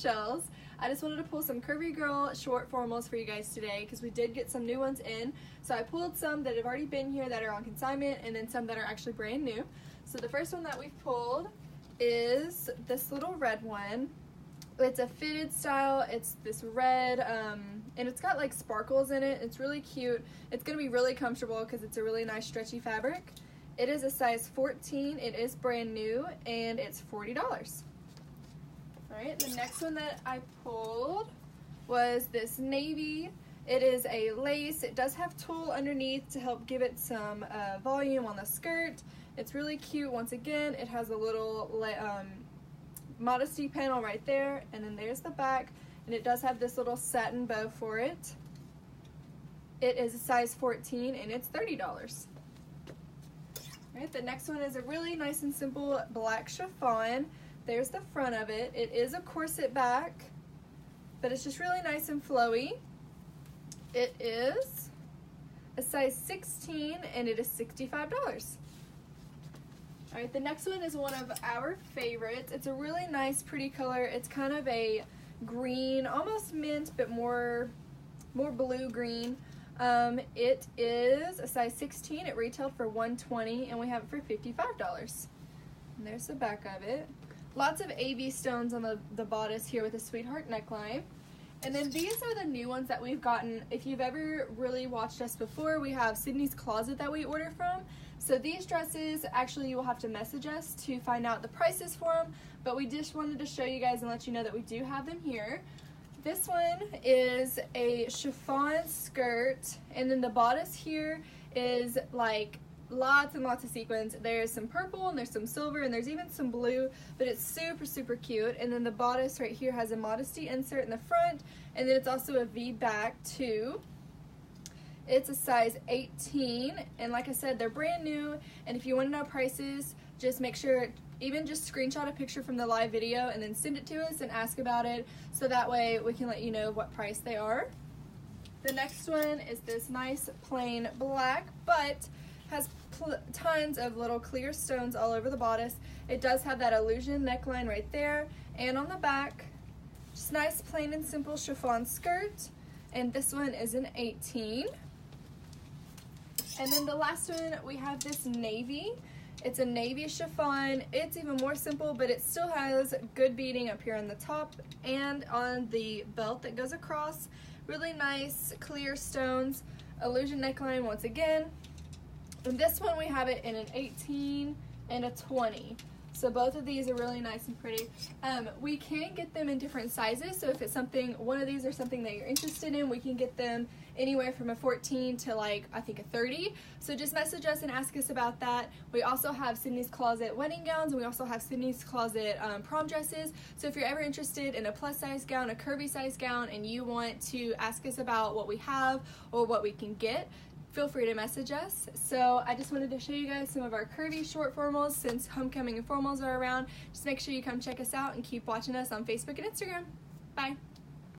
shells. I just wanted to pull some curvy girl short formals for you guys today because we did get some new ones in. So I pulled some that have already been here that are on consignment and then some that are actually brand new. So the first one that we've pulled is this little red one. It's a fitted style. It's this red and it's got like sparkles in it. It's really cute. It's going to be really comfortable because it's a really nice stretchy fabric. It is a size 14. It is brand new and it's $40. Alright, the next one that I pulled was this navy. It is a lace. It does have tulle underneath to help give it some volume on the skirt. It's really cute. Once again, it has a little modesty panel right there, and then there's the back, and it does have this little satin bow for it. It is a size 14 and it's $30. Alright, the next one is a really nice and simple black chiffon. There's the front of it. It is a corset back, but it's just really nice and flowy. It is a size 16 and it is $65. Alright, the next one is one of our favorites. It's a really nice, pretty color. It's kind of a green, almost mint, but more blue green. It is a size 16. It retailed for $120 and we have it for $55. And there's the back of it. Lots of AV stones on the bodice here with a sweetheart neckline. And then these are the new ones that we've gotten. If you've ever really watched us before, we have Sydney's Closet that we order from. So these dresses, actually you will have to message us to find out the prices for them, but we just wanted to show you guys and let you know that we do have them here. This one is a chiffon skirt, and then the bodice here is like lots and lots of sequins. There's some purple and there's some silver and there's even some blue, but it's super cute. And then the bodice right here has a modesty insert in the front, and then it's also a V back too. It's a size 18, and like I said, they're brand new, and if you want to know prices, just make sure, even just screenshot a picture from the live video and then send it to us and ask about it, so that way we can let you know what price they are. The next one is this nice plain black, but has tons of little clear stones all over the bodice. It does have that illusion neckline right there, and on the back, just nice plain and simple chiffon skirt, and this one is an 18. And then the last one, we have this navy. It's a navy chiffon. It's even more simple, but it still has good beading up here on the top and on the belt that goes across. Really nice clear stones, illusion neckline once again. And this one we have it in an 18 and a 20. So both of these are really nice and pretty. We can get them in different sizes, so if it's something, one of these are something that you're interested in, we can get them anywhere from a 14 to like, I think a 30. So just message us and ask us about that. We also have Sydney's Closet wedding gowns, and we also have Sydney's Closet prom dresses. So if you're ever interested in a plus size gown, a curvy size gown, and you want to ask us about what we have or what we can get, feel free to message us. So I just wanted to show you guys some of our curvy short formals since homecoming and formals are around. Just make sure you come check us out and keep watching us on Facebook and Instagram. Bye.